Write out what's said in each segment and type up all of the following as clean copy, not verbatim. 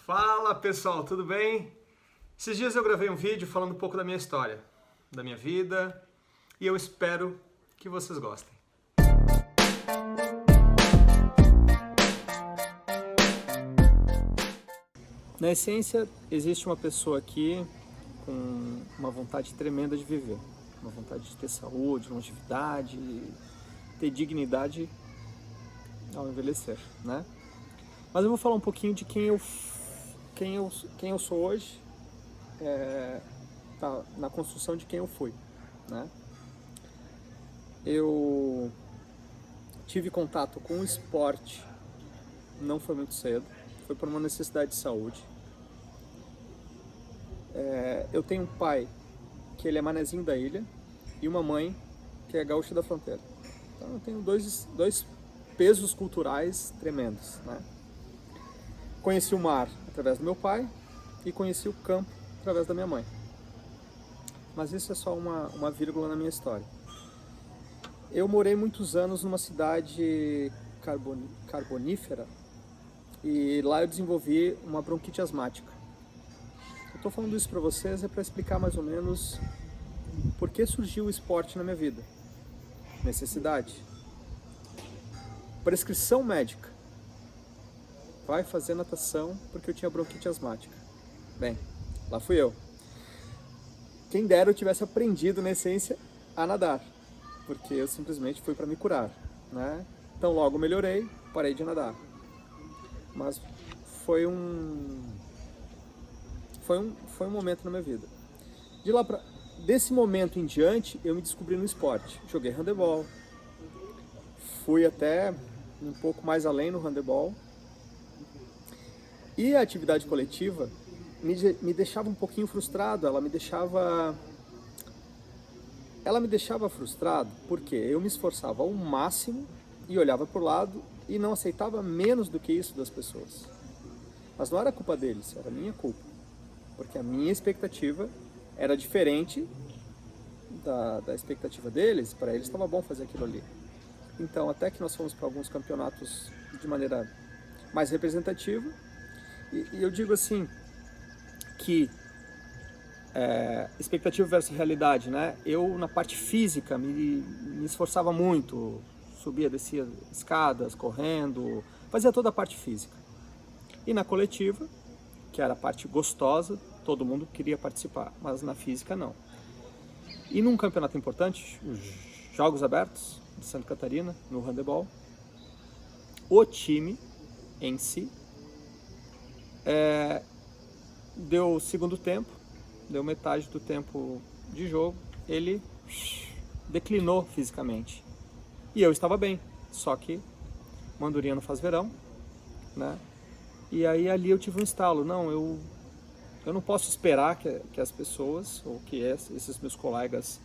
Fala pessoal, tudo bem? Esses dias eu gravei um vídeo falando um pouco da minha história, da minha vida, e eu espero que vocês gostem. Na essência, existe uma pessoa aqui com uma vontade tremenda de viver, uma vontade de ter saúde, longevidade, ter dignidade ao envelhecer, né? Mas eu vou falar um pouquinho de quem eu sou hoje, na construção de quem eu fui, né? Eu tive contato com o esporte, não foi muito cedo, foi por uma necessidade de saúde. Eu tenho um pai que ele é manezinho da ilha e uma mãe que é gaúcha da fronteira. Então eu tenho dois pesos culturais tremendos, né? Conheci o mar através do meu pai e conheci o campo através da minha mãe. Mas isso é só uma vírgula na minha história. Eu morei muitos anos numa cidade carbonífera e lá eu desenvolvi uma bronquite asmática. Eu estou falando isso para vocês para explicar mais ou menos por que surgiu o esporte na minha vida. Necessidade. Prescrição médica. Vai fazer natação porque eu tinha bronquite asmática. Bem, lá fui eu. Quem dera eu tivesse aprendido na essência a nadar, porque eu simplesmente fui para me curar, né? Então logo melhorei, parei de nadar. Mas foi um momento na minha vida. Desse momento em diante, eu me descobri no esporte. Joguei handebol, fui até um pouco mais além no handebol. E a atividade coletiva me deixava um pouquinho frustrado, ela me deixava frustrado porque eu me esforçava ao máximo e olhava para o lado e não aceitava menos do que isso das pessoas. Mas não era culpa deles, era minha culpa, porque a minha expectativa era diferente da expectativa deles. Para eles estava bom fazer aquilo ali. Então até que nós fomos para alguns campeonatos de maneira mais representativa. E eu digo assim, que expectativa versus realidade, né? Eu, na parte física, me esforçava muito, subia, descia escadas, correndo, fazia toda a parte física. E na coletiva, que era a parte gostosa, todo mundo queria participar, mas na física não. E num campeonato importante, os Jogos Abertos de Santa Catarina, no handebol, o time em si, deu o segundo tempo, deu metade do tempo de jogo, ele declinou fisicamente. E eu estava bem, só que mandurinha não faz verão, né? E aí ali eu tive um estalo, não, eu não posso esperar que as pessoas, ou que esses meus colegas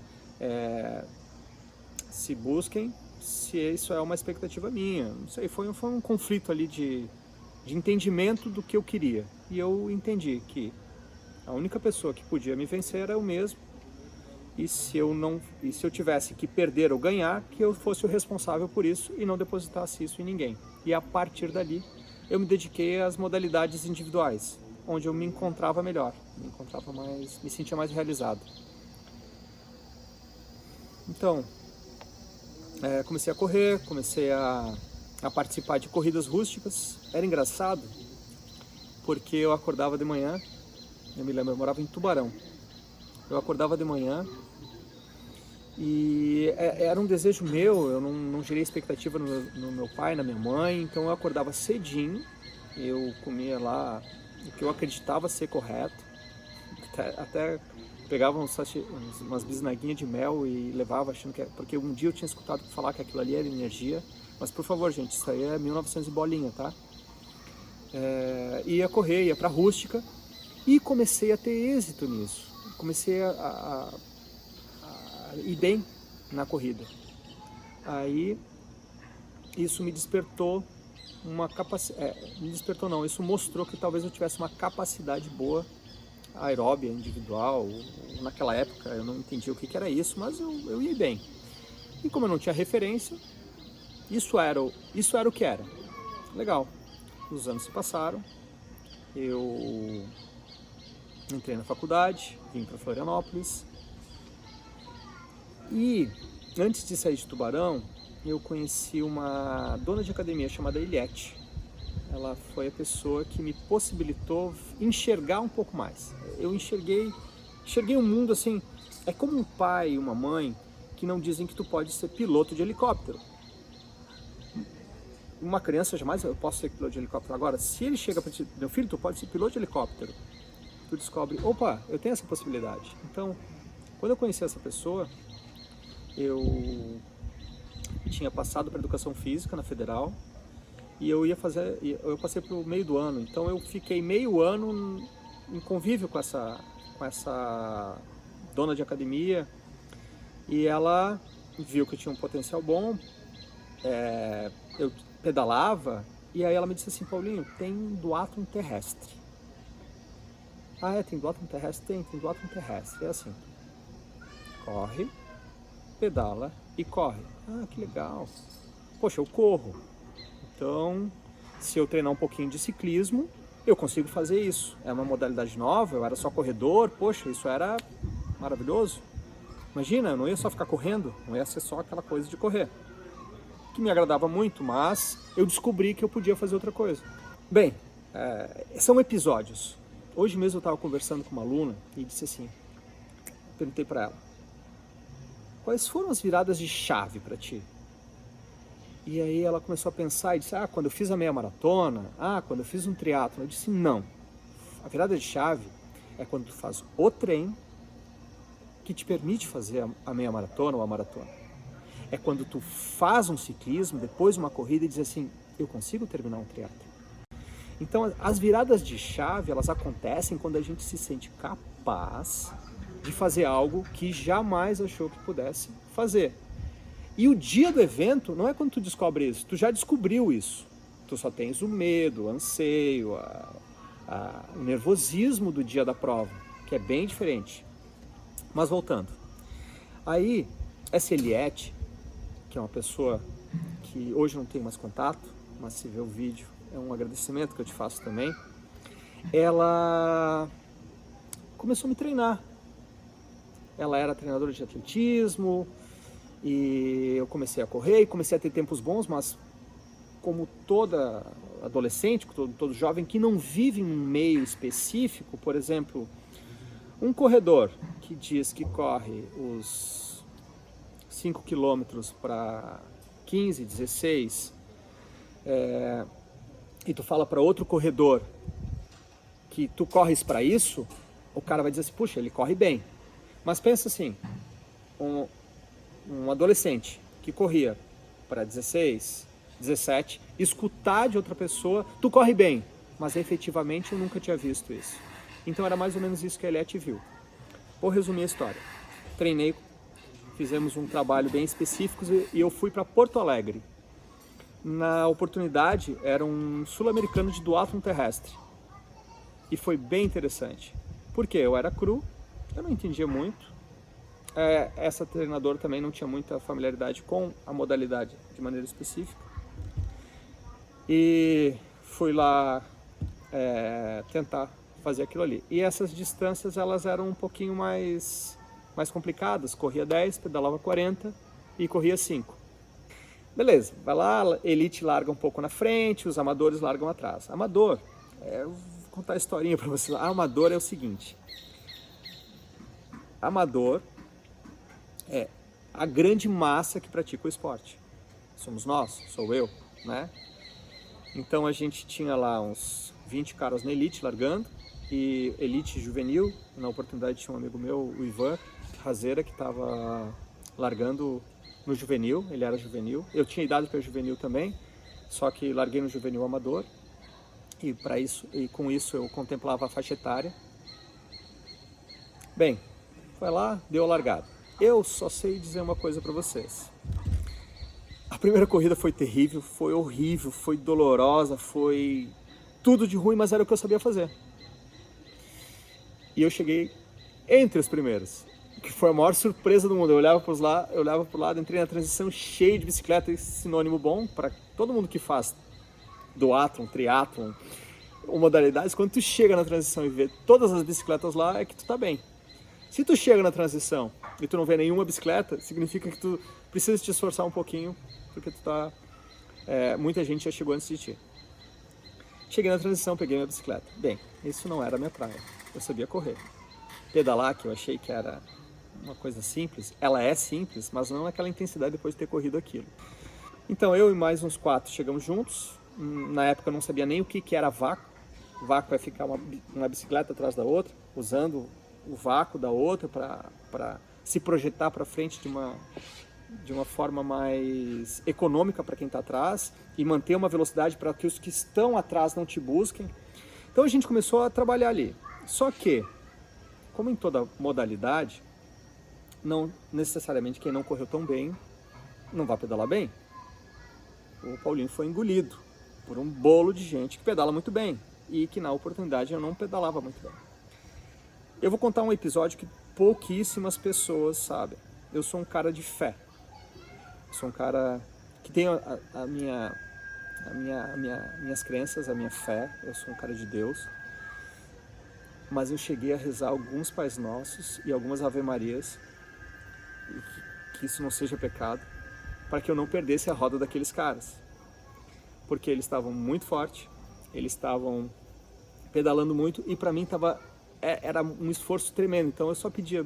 se busquem, se isso é uma expectativa minha. Não sei, foi um conflito ali de entendimento do que eu queria. E eu entendi que a única pessoa que podia me vencer era eu mesmo. E se eu tivesse que perder ou ganhar, que eu fosse o responsável por isso e não depositasse isso em ninguém. E a partir dali, eu me dediquei às modalidades individuais, onde eu me encontrava melhor, me sentia mais realizado. Então, comecei a correr, comecei a participar de corridas rústicas. Era engraçado, porque eu acordava de manhã, eu me lembro, eu morava em Tubarão. Eu acordava de manhã e era um desejo meu, eu não gerei expectativa no meu pai, na minha mãe, então eu acordava cedinho, eu comia lá o que eu acreditava ser correto, até pegava umas bisnaguinhas de mel e levava achando que porque um dia eu tinha escutado falar que aquilo ali era energia. Mas por favor, gente, isso aí é 1900 e bolinha, tá? Ia correr, ia pra rústica e comecei a ter êxito nisso. Comecei a ir bem na corrida. Aí isso me despertou uma capacidade. Me despertou não, isso mostrou que talvez eu tivesse uma capacidade boa aeróbia, individual. Naquela época eu não entendia o que era isso, mas eu ia bem. E como eu não tinha referência, isso era o que era. Legal. Os anos se passaram eu entrei na faculdade, vim para Florianópolis e antes de sair de Tubarão, eu conheci uma dona de academia chamada Eliette. Ela foi a pessoa que me possibilitou enxergar um pouco mais. Eu enxerguei um mundo assim, é como um pai e uma mãe que não dizem que tu pode ser piloto de helicóptero. Uma criança jamais, eu posso ser piloto de helicóptero. Agora, se ele chega para ti, meu filho, tu pode ser piloto de helicóptero. Tu descobre, opa, eu tenho essa possibilidade. Então, quando eu conheci essa pessoa, eu tinha passado para educação física na Federal e eu passei para o meio do ano. Então, eu fiquei meio ano em convívio com essa dona de academia e ela viu que eu tinha um potencial bom. Eu pedalava e aí ela me disse assim, Paulinho, tem duatlon terrestre. Ah, tem duatlon terrestre? Tem duatlon terrestre. É assim, corre, pedala e corre. Ah, que legal. Poxa, eu corro. Então, se eu treinar um pouquinho de ciclismo, eu consigo fazer isso. É uma modalidade nova, eu era só corredor, poxa, isso era maravilhoso. Imagina, eu não ia só ficar correndo, não ia ser só aquela coisa de correr. Que me agradava muito, mas eu descobri que eu podia fazer outra coisa. Bem, são episódios. Hoje mesmo eu estava conversando com uma aluna e disse assim, perguntei para ela, quais foram as viradas de chave para ti? E aí ela começou a pensar e disse, quando eu fiz a meia maratona, quando eu fiz um triatlon. Eu disse, não, a virada de chave é quando tu faz o treino que te permite fazer a meia maratona ou a maratona. É quando tu faz um ciclismo, depois uma corrida e diz assim, eu consigo terminar um triatlon. Então as viradas de chave, elas acontecem quando a gente se sente capaz de fazer algo que jamais achou que pudesse fazer. E o dia do evento não é quando tu descobre isso, tu já descobriu isso. Tu só tens o medo, o anseio, o nervosismo do dia da prova, que é bem diferente. Mas voltando, aí essa Eliette, que é uma pessoa que hoje não tenho mais contato, mas se vê o vídeo é um agradecimento que eu te faço também, ela começou a me treinar. Ela era treinadora de atletismo e eu comecei a correr e comecei a ter tempos bons, mas como toda adolescente, todo jovem que não vive em um meio específico, por exemplo, um corredor que diz que corre os 5 quilômetros para 15, 16, e tu fala para outro corredor que tu corres para isso, o cara vai dizer assim, puxa, ele corre bem. Mas pensa assim, um adolescente que corria para 16, 17, escutar de outra pessoa, tu corre bem, mas efetivamente eu nunca tinha visto isso. Então era mais ou menos isso que a Eliette viu. Vou resumir a história. Treinei, fizemos um trabalho bem específico e eu fui para Porto Alegre. Na oportunidade, era um sul-americano de duatlon terrestre. E foi bem interessante. Porque eu era cru, eu não entendia muito. Essa treinadora também não tinha muita familiaridade com a modalidade de maneira específica. E fui lá tentar fazer aquilo ali. E essas distâncias, elas eram um pouquinho mais complicadas. Corria 10, pedalava 40 e corria 5. Beleza, vai lá, elite larga um pouco na frente, os amadores largam atrás. Amador, eu vou contar a historinha para vocês. Amador é o seguinte, amador é a grande massa que pratica o esporte. Somos nós, sou eu, né? Então a gente tinha lá uns 20 caras na elite largando, e elite juvenil, na oportunidade tinha um amigo meu, o Ivan Razeira, que estava largando no juvenil, ele era juvenil. Eu tinha idade para juvenil também, só que larguei no juvenil amador. E com isso eu contemplava a faixa etária. Bem, foi lá, deu a largada. Eu só sei dizer uma coisa para vocês. A primeira corrida foi terrível, foi horrível, foi dolorosa, foi tudo de ruim, mas era o que eu sabia fazer. E eu cheguei entre os primeiros, que foi a maior surpresa do mundo. Eu olhava para o lado, entrei na transição cheio de bicicleta, esse sinônimo bom para todo mundo que faz duatlon, triatlon, ou modalidades, quando tu chega na transição e vê todas as bicicletas lá, é que tu tá bem. Se tu chega na transição e tu não vê nenhuma bicicleta, significa que tu precisa te esforçar um pouquinho, porque tu tá... muita gente já chegou antes de ti. Cheguei na transição, peguei minha bicicleta. Bem, isso não era a minha praia. Eu sabia correr. Pedalar, que eu achei que era uma coisa simples, ela é simples, mas não naquela intensidade depois de ter corrido aquilo. Então eu e mais uns 4 chegamos juntos. Na época eu não sabia nem o que era vácuo. Vácuo é ficar uma bicicleta atrás da outra, usando o vácuo da outra para se projetar para frente de uma forma mais econômica para quem está atrás e manter uma velocidade para que os que estão atrás não te busquem. Então a gente começou a trabalhar ali. Só que, como em toda modalidade, não necessariamente quem não correu tão bem não vai pedalar bem. O Paulinho foi engolido por um bolo de gente que pedala muito bem e que na oportunidade eu não pedalava muito bem. Eu vou contar um episódio que pouquíssimas pessoas sabem. Eu sou um cara de fé. Eu sou um cara que tem minhas crenças, a minha fé. Eu sou um cara de Deus. Mas eu cheguei a rezar alguns Pais Nossos e algumas Ave Marias, e que isso não seja pecado, para que eu não perdesse a roda daqueles caras. Porque eles estavam muito fortes, eles estavam pedalando muito e para mim era um esforço tremendo. Então eu só pedia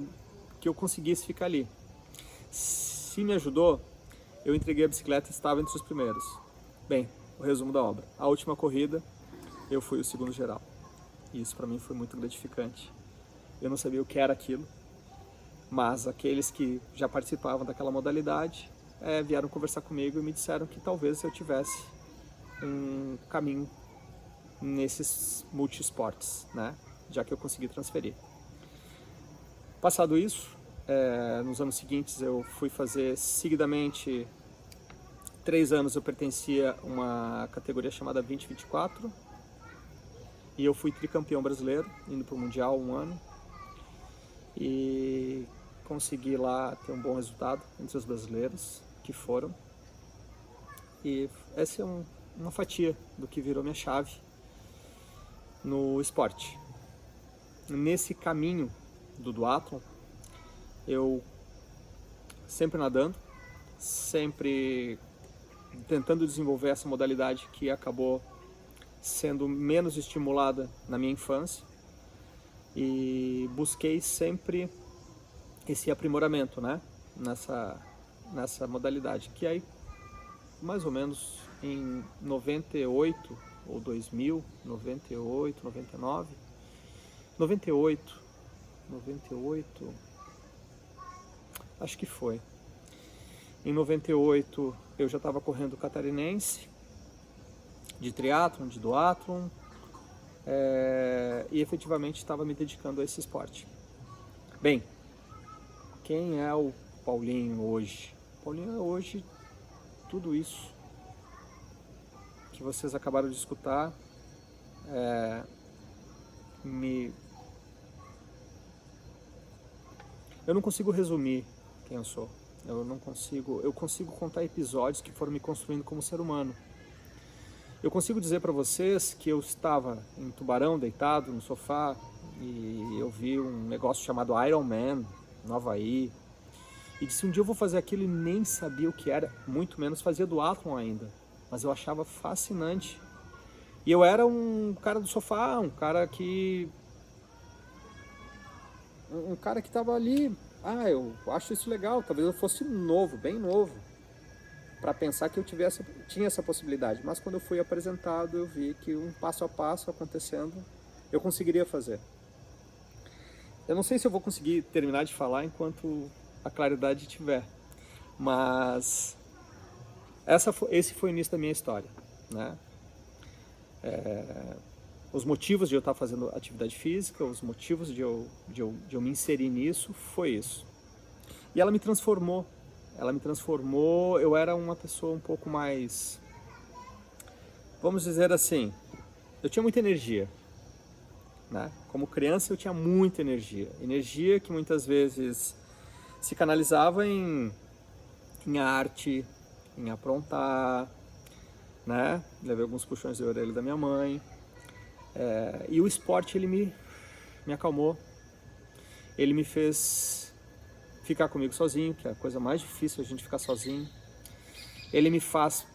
que eu conseguisse ficar ali. Se me ajudou, eu entreguei a bicicleta e estava entre os primeiros. Bem, o resumo da obra. A última corrida, eu fui o segundo geral. E isso para mim foi muito gratificante. Eu não sabia o que era aquilo, mas aqueles que já participavam daquela modalidade vieram conversar comigo e me disseram que talvez eu tivesse um caminho nesses multiesportes, né? Já que eu consegui transferir. Passado isso, nos anos seguintes eu fui fazer seguidamente 3 anos eu pertencia a uma categoria chamada 2024 e eu fui tricampeão brasileiro, indo para o Mundial 1 ano e consegui lá ter um bom resultado entre os brasileiros que foram. E essa é uma fatia do que virou minha chave no esporte. Nesse caminho do duatlon, eu sempre nadando, sempre tentando desenvolver essa modalidade que acabou sendo menos estimulada na minha infância, e busquei sempre esse aprimoramento, né, nessa modalidade, que aí mais ou menos em 98 ou 2000, 98, 99, 98, acho que foi. Em 98 eu já estava correndo catarinense, de triatlon, de duatlon, e efetivamente estava me dedicando a esse esporte. Bem, quem é o Paulinho hoje? O Paulinho é hoje tudo isso que vocês acabaram de escutar. Eu não consigo resumir quem eu sou. Eu consigo contar episódios que foram me construindo como ser humano. Eu consigo dizer para vocês que eu estava em Tubarão, deitado no sofá, e eu vi um negócio chamado Iron Man, no Havaí, e disse, um dia eu vou fazer aquilo, e nem sabia o que era, muito menos fazia duatlon ainda, mas eu achava fascinante. E eu era um cara do sofá, um cara que estava ali, eu acho isso legal, talvez eu fosse novo, bem novo, para pensar que eu tinha essa possibilidade. Mas quando eu fui apresentado, eu vi que um passo a passo acontecendo, eu conseguiria fazer. Eu não sei se eu vou conseguir terminar de falar enquanto a claridade tiver, mas esse foi o início da minha história, né? Os motivos de eu estar fazendo atividade física, os motivos de eu me inserir nisso, foi isso. E ela me transformou, eu era uma pessoa um pouco mais, vamos dizer assim, eu tinha muita energia, né? Como criança eu tinha muita energia que muitas vezes se canalizava em arte, em aprontar, né? Levei alguns puxões de orelha da minha mãe, E o esporte, ele me acalmou, ele me fez ficar comigo sozinho, que é a coisa mais difícil, a gente ficar sozinho. Ele me faz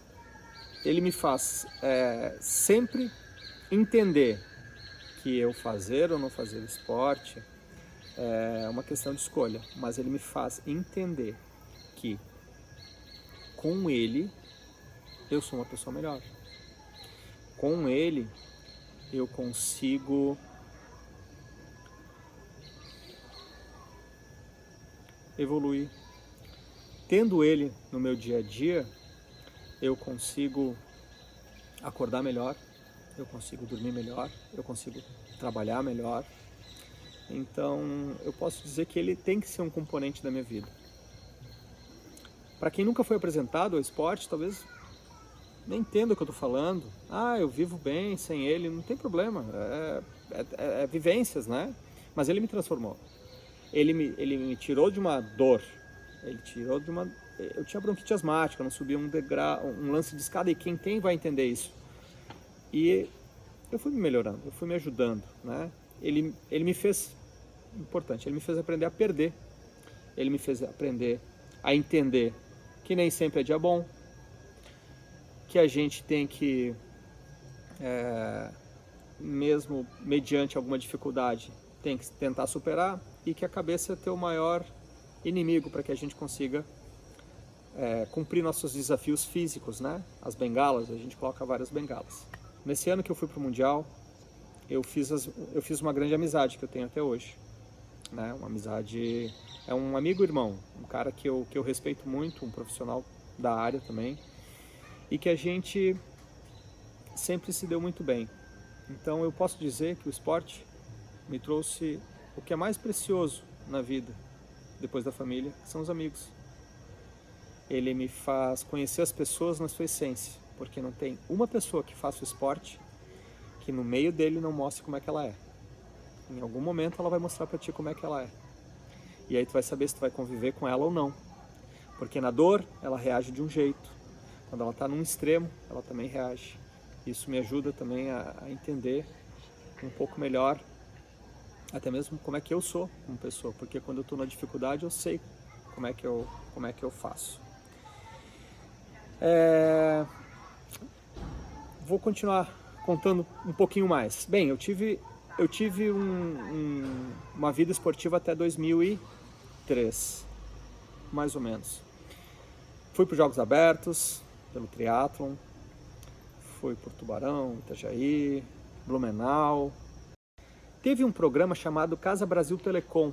sempre entender que eu fazer ou não fazer esporte é uma questão de escolha, mas ele me faz entender que com ele eu sou uma pessoa melhor. Com ele eu consigo evoluir. Tendo ele no meu dia a dia, eu consigo acordar melhor, eu consigo dormir melhor, eu consigo trabalhar melhor. Então, eu posso dizer que ele tem que ser um componente da minha vida. Para quem nunca foi apresentado ao esporte, talvez nem entenda o que eu estou falando. Eu vivo bem sem ele, não tem problema. É vivências, né? Mas ele me transformou. Ele me tirou de uma dor. Eu tinha bronquite asmática, eu não subia um degrau, um lance de escada, e quem tem vai entender isso. E eu fui me melhorando, eu fui me ajudando, né? Ele me fez, importante, ele me fez aprender a perder. Ele me fez aprender a entender que nem sempre é dia bom, que a gente tem que, mesmo mediante alguma dificuldade, tem que tentar superar, e que a cabeça é teu maior inimigo para que a gente consiga cumprir nossos desafios físicos, né? As bengalas, a gente coloca várias bengalas. Nesse ano que eu fui para o Mundial, eu fiz uma grande amizade que eu tenho até hoje, né? Uma amizade, é um amigo-irmão, um cara que eu respeito muito, um profissional da área também, e que a gente sempre se deu muito bem. Então eu posso dizer que o esporte me trouxe o que é mais precioso na vida, depois da família, que são os amigos. Ele me faz conhecer as pessoas na sua essência, porque não tem uma pessoa que faça o esporte que no meio dele não mostre como é que ela é. Em algum momento ela vai mostrar para ti como é que ela é. E aí tu vai saber se tu vai conviver com ela ou não. Porque na dor ela reage de um jeito. Quando ela está num extremo, ela também reage. Isso me ajuda também a entender um pouco melhor, até mesmo como é que eu sou como pessoa. Porque quando eu estou na dificuldade eu sei como é que eu faço. Vou continuar contando um pouquinho mais. Bem, eu tive uma vida esportiva até 2003, mais ou menos. Fui para os Jogos Abertos, pelo triatlon, fui por Tubarão, Itajaí, Blumenau. Teve um programa chamado Casa Brasil Telecom,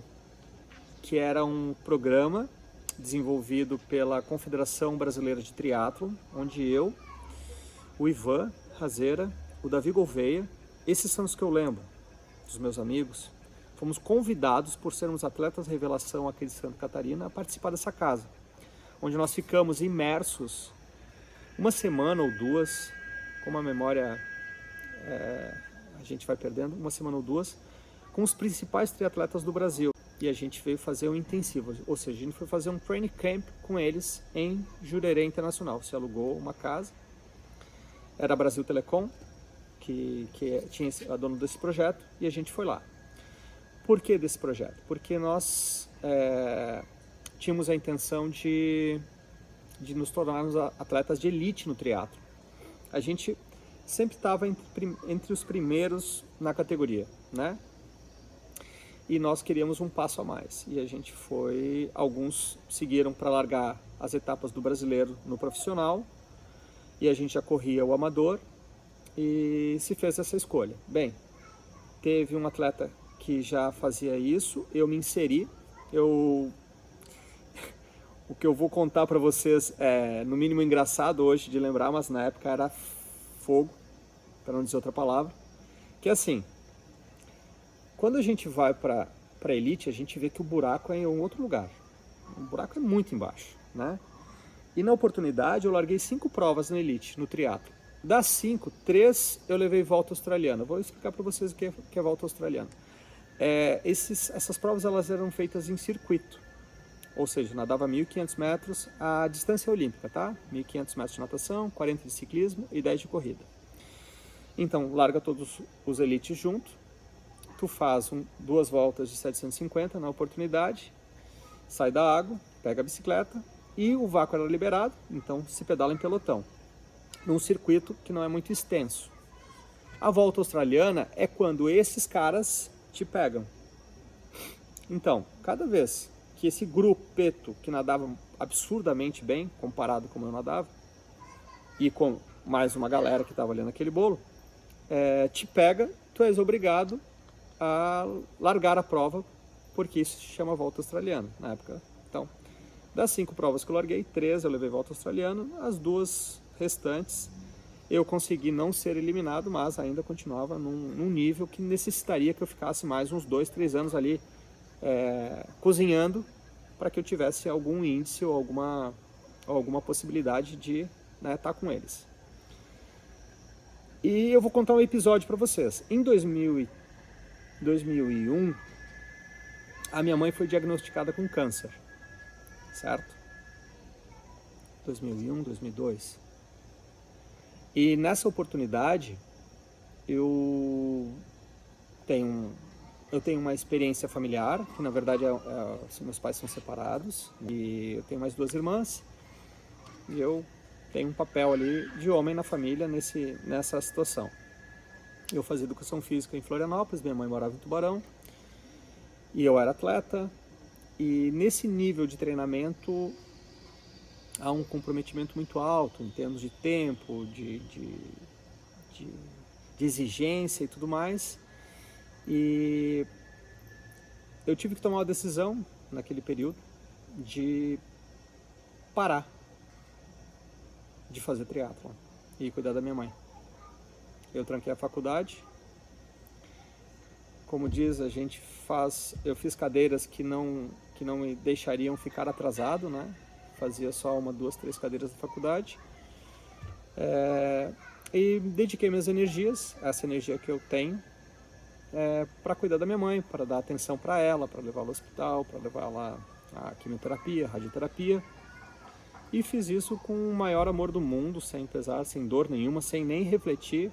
que era um programa desenvolvido pela Confederação Brasileira de Triatlon, onde eu, o Ivan Razeira, o Davi Gouveia, esses são os que eu lembro, dos meus amigos, fomos convidados por sermos atletas revelação aqui de Santa Catarina a participar dessa casa, onde nós ficamos imersos uma semana ou duas, como a memória a gente vai perdendo, uma semana ou duas, com os principais triatletas do Brasil. E a gente veio fazer um intensivo, ou seja, a gente foi fazer um training camp com eles em Jurerê Internacional. Se alugou uma casa, era a Brasil Telecom, que tinha a dona desse projeto, e a gente foi lá. Por que desse projeto? Porque nós tínhamos a intenção de nos tornarmos atletas de elite no triatlo. A gente sempre estava entre os primeiros na categoria, né? E nós queríamos um passo a mais. E a gente foi, alguns seguiram para largar as etapas do brasileiro no profissional, e a gente já corria o amador, e se fez essa escolha. Bem, teve um atleta que já fazia isso, eu me inseri, o que eu vou contar para vocês é, no mínimo, engraçado hoje de lembrar, mas na época era fogo, para não dizer outra palavra, que é assim, quando a gente vai para a elite, a gente vê que o buraco é em um outro lugar, o buraco é muito embaixo, né? E na oportunidade eu larguei 5 provas na elite, no triatlo. Das 5, 3 eu levei volta australiana. Vou explicar para vocês o que é volta australiana. Essas provas elas eram feitas em circuito, ou seja, nadava 1.500 metros, a distância olímpica, tá? 1.500 metros de natação, 40 de ciclismo e 10 de corrida. Então, larga todos os elites junto, tu faz 2 voltas de 750 na oportunidade, sai da água, pega a bicicleta, e o vácuo era liberado, então se pedala em pelotão, num circuito que não é muito extenso. A volta australiana é quando esses caras te pegam. Então, cada vez que esse grupeto que nadava absurdamente bem, comparado com como eu nadava, e com mais uma galera que estava ali naquele bolo, te pega, tu és obrigado a largar a prova, porque isso se chama volta australiana na época. Então, das 5 provas que eu larguei, 3 eu levei volta australiana, as 2 restantes eu consegui não ser eliminado, mas ainda continuava num nível que necessitaria que eu ficasse mais uns 2, 3 anos ali cozinhando para que eu tivesse algum índice ou alguma possibilidade de estar com eles. E eu vou contar um episódio para vocês. Em 2001, a minha mãe foi diagnosticada com câncer, certo? 2001, 2002. E nessa oportunidade, eu tenho uma experiência familiar, que na verdade meus pais são separados, e eu tenho mais 2 irmãs, e eu tenho um papel ali de homem na família nessa situação. Eu fazia educação física em Florianópolis, minha mãe morava em Tubarão, e eu era atleta, e nesse nível de treinamento há um comprometimento muito alto em termos de tempo, de exigência e tudo mais. E eu tive que tomar uma decisão naquele período de parar de fazer triatlon e cuidar da minha mãe. Eu tranquei a faculdade. Como diz, eu fiz cadeiras que não me deixariam ficar atrasado, né? Fazia só 1, 2, 3 cadeiras da faculdade. E dediquei minhas energias, essa energia que eu tenho, para cuidar da minha mãe, para dar atenção para ela, para levar ela ao hospital, para levar ela à quimioterapia, radioterapia. E fiz isso com o maior amor do mundo, sem pesar, sem dor nenhuma, sem nem refletir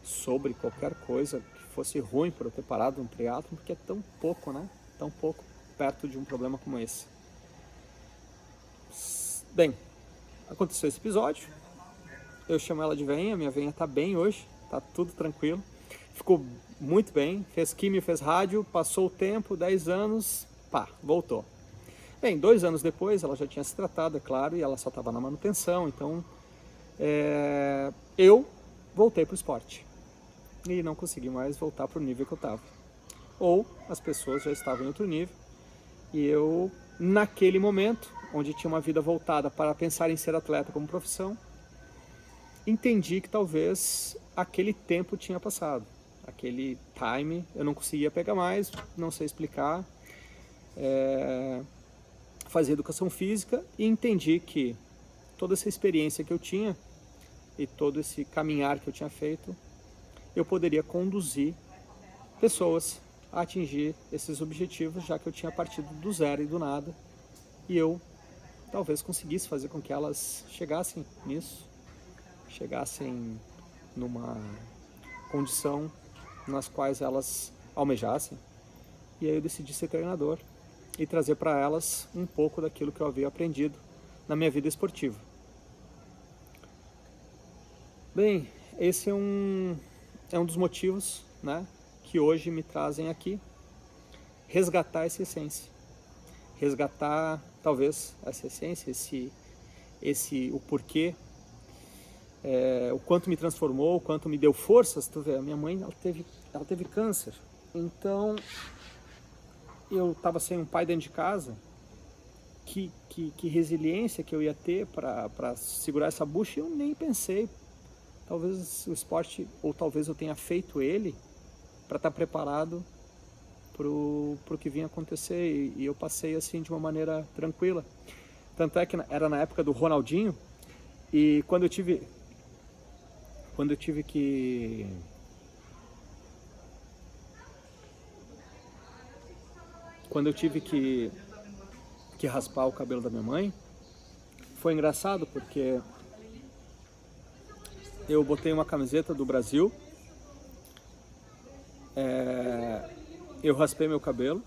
sobre qualquer coisa que fosse ruim por eu ter parado no triatlon, porque é tão pouco, né? Tão pouco perto de um problema como esse. Bem, aconteceu esse episódio, eu chamo ela de veinha, minha veinha tá bem hoje, tá tudo tranquilo, ficou muito bem, fez químio, fez rádio, passou o tempo, 10 anos, voltou. Bem, 2 anos depois ela já tinha se tratado, é claro, e ela só estava na manutenção, então eu voltei para o esporte e não consegui mais voltar para o nível que eu estava. Ou as pessoas já estavam em outro nível e eu, naquele momento, onde tinha uma vida voltada para pensar em ser atleta como profissão, entendi que talvez aquele tempo tinha passado. Aquele time eu não conseguia pegar mais, não sei explicar. Fazia educação física e entendi que toda essa experiência que eu tinha e todo esse caminhar que eu tinha feito, eu poderia conduzir pessoas a atingir esses objetivos, já que eu tinha partido do zero e do nada, e eu talvez conseguisse fazer com que elas chegassem nisso, chegassem numa condição nas quais elas almejassem. E aí eu decidi ser treinador e trazer para elas um pouco daquilo que eu havia aprendido na minha vida esportiva. Bem, esse é um dos motivos, né, que hoje me trazem aqui, resgatar essa essência. Resgatar, talvez, essa essência, o porquê, o quanto me transformou, o quanto me deu forças. Tu vê, a minha mãe, ela teve câncer, então eu estava sem um pai dentro de casa. Que resiliência que eu ia ter para segurar essa bucha, eu nem pensei. Talvez o esporte, ou talvez eu tenha feito ele para estar preparado pro que vinha acontecer, e eu passei assim de uma maneira tranquila. Tanto é que era na época do Ronaldinho, e quando eu tive que raspar o cabelo da minha mãe, foi engraçado porque eu botei uma camiseta do Brasil, eu raspei meu cabelo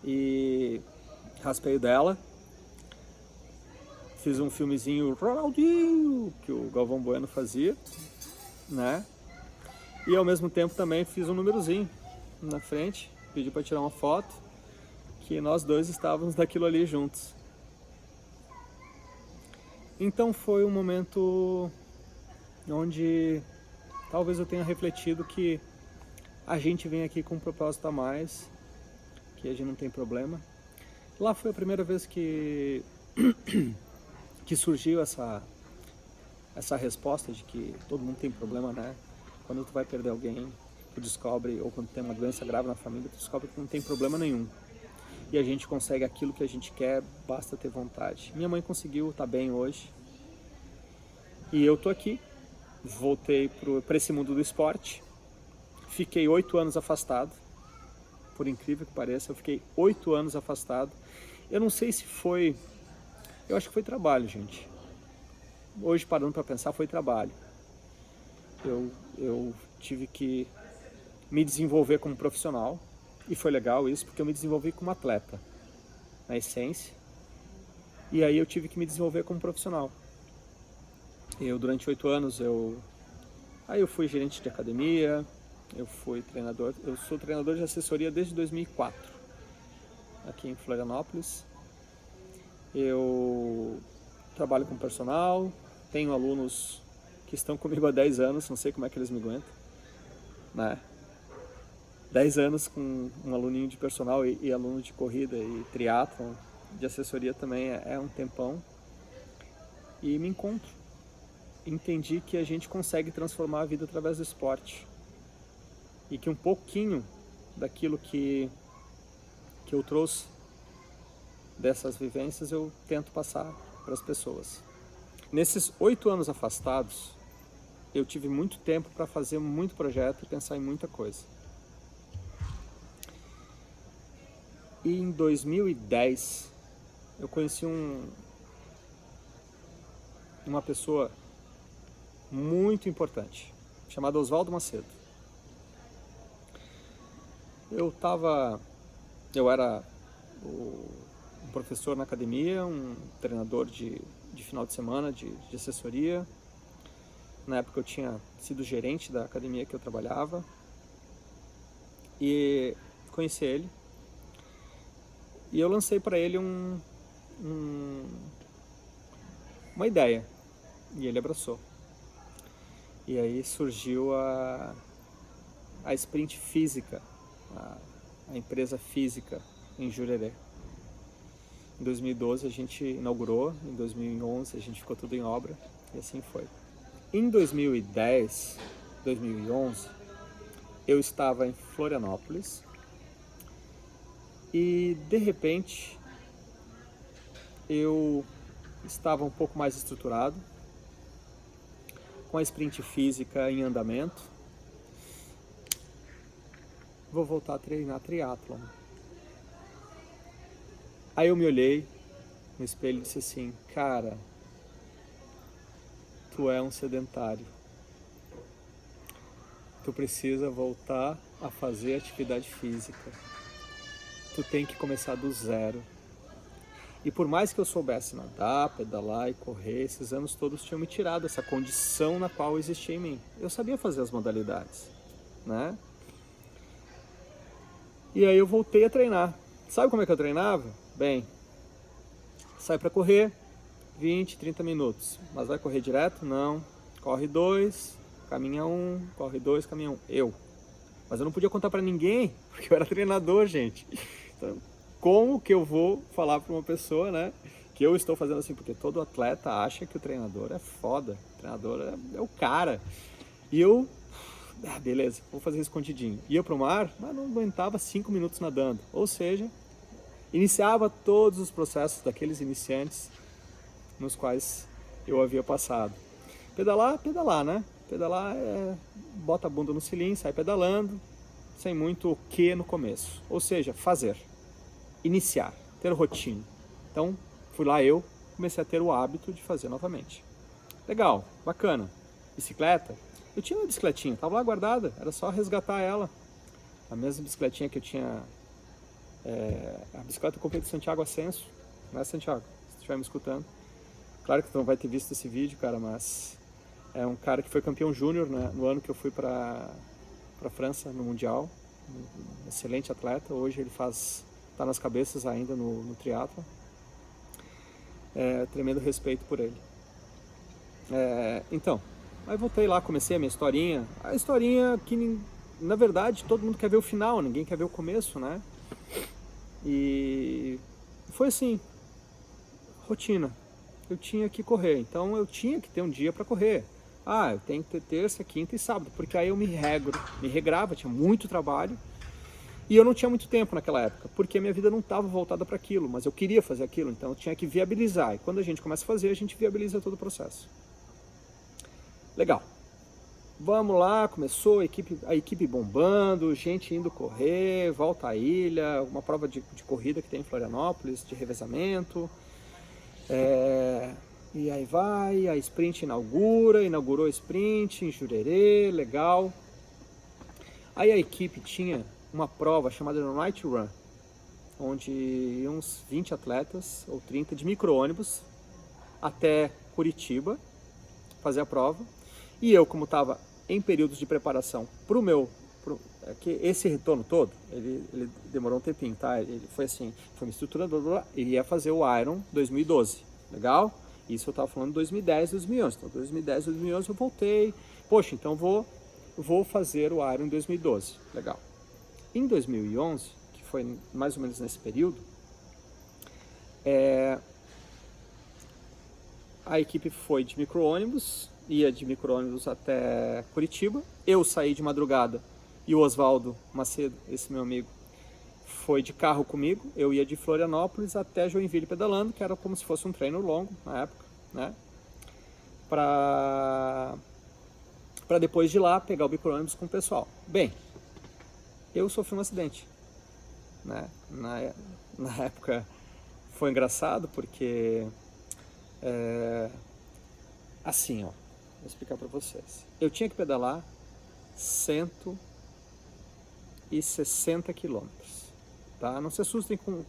e raspei o dela, fiz um filmezinho Ronaldinho, que o Galvão Bueno fazia, né? E ao mesmo tempo também fiz um númerozinho na frente, pedi para tirar uma foto, que nós dois estávamos naquilo ali juntos. Então foi um momento onde talvez eu tenha refletido que a gente vem aqui com um propósito a mais, que a gente não tem problema. Lá foi a primeira vez que surgiu essa resposta de que todo mundo tem problema, né? Quando tu vai perder alguém, tu descobre, ou quando tem uma doença grave na família, tu descobre que não tem problema nenhum. E a gente consegue aquilo que a gente quer, basta ter vontade. Minha mãe conseguiu, tá bem hoje. E eu tô aqui, voltei para esse mundo do esporte. Fiquei 8 anos afastado, por incrível que pareça, eu fiquei 8 anos afastado. Eu não sei se foi, eu acho que foi trabalho, gente. Hoje, parando para pensar, foi trabalho. Eu tive que me desenvolver como profissional, e foi legal isso, porque eu me desenvolvi como atleta, na essência, e aí eu tive que me desenvolver como profissional. Durante 8 anos, eu fui gerente de academia, eu fui treinador, eu sou treinador de assessoria desde 2004, aqui em Florianópolis. Eu trabalho com personal, tenho alunos que estão comigo há 10 anos, não sei como é que eles me aguentam, né? 10 anos com um aluninho de personal e aluno de corrida e triatlon, de assessoria também é um tempão. E me encontro. Entendi que a gente consegue transformar a vida através do esporte. E que um pouquinho daquilo que eu trouxe dessas vivências eu tento passar para as pessoas. Nesses 8 anos afastados, eu tive muito tempo para fazer muito projeto e pensar em muita coisa. E em 2010, eu conheci uma pessoa muito importante, chamada Oswaldo Macedo. Eu era um professor na academia, um treinador de final de semana, de assessoria. Na época eu tinha sido gerente da academia que eu trabalhava. E conheci ele. E eu lancei para ele uma ideia, e ele abraçou. E aí surgiu a Sprint Física, a empresa física em Jurerê. Em 2012 a gente inaugurou, em 2011 a gente ficou tudo em obra, e assim foi. Em 2010, 2011, eu estava em Florianópolis, e de repente eu estava um pouco mais estruturado, com a Sprint Física em andamento. Vou voltar a treinar triatlon. Aí eu me olhei no espelho e disse assim: cara, tu é um sedentário. Tu precisa voltar a fazer atividade física. Tu tem que começar do zero. E por mais que eu soubesse nadar, pedalar e correr, esses anos todos tinham me tirado essa condição na qual existia em mim. Eu sabia fazer as modalidades, né? E aí eu voltei a treinar. Sabe como é que eu treinava? Bem, sai para correr 20, 30 minutos. Mas vai correr direto? Não. Corre 2, caminha 1, corre 2, caminha 1. Mas eu não podia contar para ninguém, porque eu era treinador, gente. Então, como que eu vou falar para uma pessoa, né, que eu estou fazendo assim? Porque todo atleta acha que o treinador é foda, o treinador é o cara. E eu, beleza, vou fazer escondidinho. Ia pro mar, mas não aguentava 5 minutos nadando. Ou seja, iniciava todos os processos daqueles iniciantes nos quais eu havia passado. Pedalar, né? Pedalar bota a bunda no selim, sai pedalando, sem muito o que no começo. Ou seja, fazer, iniciar, ter rotina. Então, fui lá comecei a ter o hábito de fazer novamente. Legal, bacana. Bicicleta, eu tinha uma bicicletinha, estava lá guardada, era só resgatar ela. A mesma bicicletinha que eu tinha, a bicicleta que eu comprei de Santiago Ascenso, não é Santiago, se estiver me escutando. Claro que tu não vai ter visto esse vídeo, cara, mas é um cara que foi campeão júnior, né, no ano que eu fui para França, no Mundial. Um excelente atleta, hoje ele tá nas cabeças ainda no triatlo. Tremendo respeito por ele. Então, aí voltei lá, comecei a minha historinha. A historinha que, na verdade, todo mundo quer ver o final, ninguém quer ver o começo, né? E foi assim, rotina. Eu tinha que correr, então eu tinha que ter um dia para correr. Eu tenho que ter terça, quinta e sábado, porque aí eu me regrava, tinha muito trabalho. E eu não tinha muito tempo naquela época, porque a minha vida não estava voltada para aquilo, mas eu queria fazer aquilo, então eu tinha que viabilizar. E quando a gente começa a fazer, a gente viabiliza todo o processo. Legal. Vamos lá, começou a equipe bombando, gente indo correr, volta à ilha, uma prova de corrida que tem em Florianópolis, de revezamento. E aí vai, a sprint inaugurou a sprint em Jurerê, legal. Aí a equipe tinha uma prova chamada Night Run, onde iam uns 20 atletas ou 30 de micro-ônibus até Curitiba fazer a prova. E eu, como estava em períodos de preparação para o meu... que esse retorno todo, ele demorou um tempinho, tá? Ele foi assim, foi uma estrutura, ele ia fazer o Iron 2012, legal? Isso eu estava falando de 2010, 2011. Então, 2010, 2011 eu voltei. Poxa, então vou fazer o Iron em 2012, legal. Em 2011, que foi mais ou menos nesse período, a equipe foi de micro-ônibus, ia de micro-ônibus até Curitiba. Eu saí de madrugada e o Oswaldo Macedo, esse meu amigo, foi de carro comigo. Eu ia de Florianópolis até Joinville pedalando, que era como se fosse um treino longo na época, né? Para depois de lá pegar o micro-ônibus com o pessoal. Bem, eu sofri um acidente, né? Na época foi engraçado porque assim, vou explicar para vocês. Eu tinha que pedalar 160 quilômetros, tá? Não se assustem com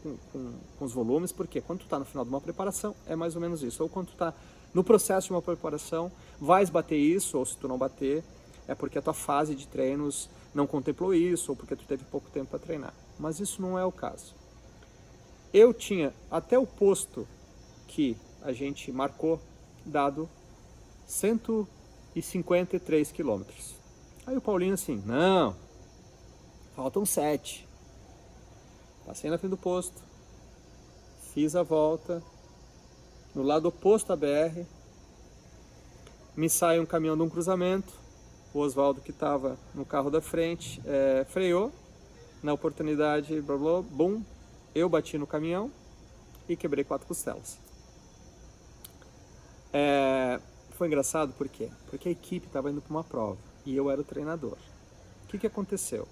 os volumes, porque quando tu tá no final de uma preparação é mais ou menos isso, ou quando tu tá no processo de uma preparação, vais bater isso, ou se tu não bater, é porque a tua fase de treinos não contemplou isso, ou porque tu teve pouco tempo para treinar. Mas isso não é o caso. Eu tinha até o posto que a gente marcou dado 153 quilômetros. Aí o Paulinho assim, não, faltam 7. Passei na frente do posto, fiz a volta, no lado oposto à BR, me sai um caminhão de um cruzamento. O Oswaldo, que estava no carro da frente, freou. Na oportunidade, blá, blá, bum, eu bati no caminhão e quebrei 4 costelas. Foi engraçado por quê? Porque a equipe estava indo para uma prova e eu era o treinador. O que aconteceu?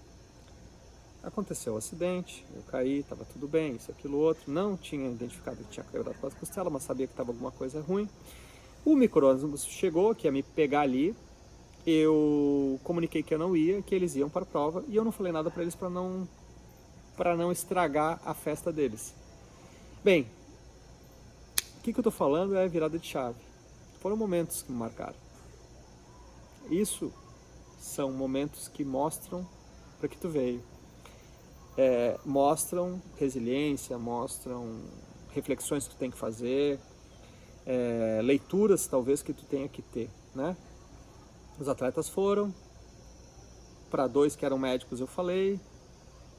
Aconteceu o acidente, eu caí, estava tudo bem, isso, aquilo, outro. Não tinha identificado que tinha quebrado 4 costelas, mas sabia que estava alguma coisa ruim. O micro-ônibus chegou, que ia me pegar ali. Eu comuniquei que eu não ia, que eles iam para a prova, e eu não falei nada para eles para não estragar a festa deles. Bem, o que eu estou falando é virada de chave. Foram momentos que me marcaram. Isso são momentos que mostram para que tu veio. Mostram resiliência, mostram reflexões que tu tem que fazer, leituras talvez que tu tenha que ter, né? Os atletas foram, para 2 que eram médicos eu falei,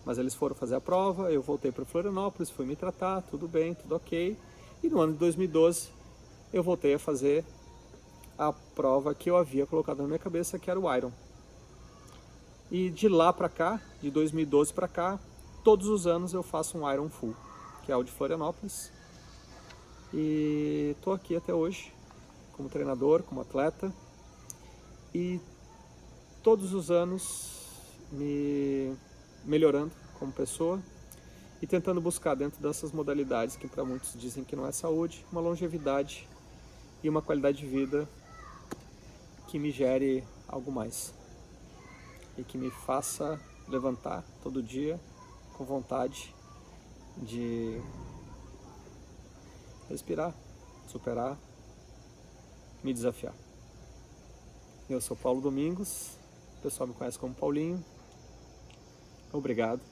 mas eles foram fazer a prova, eu voltei para Florianópolis, fui me tratar, tudo bem, tudo ok. E no ano de 2012 eu voltei a fazer a prova que eu havia colocado na minha cabeça, que era o Iron. E de lá para cá, de 2012 para cá, todos os anos eu faço um Iron Full, que é o de Florianópolis. E estou aqui até hoje, como treinador, como atleta. E todos os anos me melhorando como pessoa e tentando buscar dentro dessas modalidades que para muitos dizem que não é saúde, uma longevidade e uma qualidade de vida que me gere algo mais e que me faça levantar todo dia com vontade de respirar, superar, me desafiar. Eu sou Paulo Domingos, o pessoal me conhece como Paulinho. Obrigado.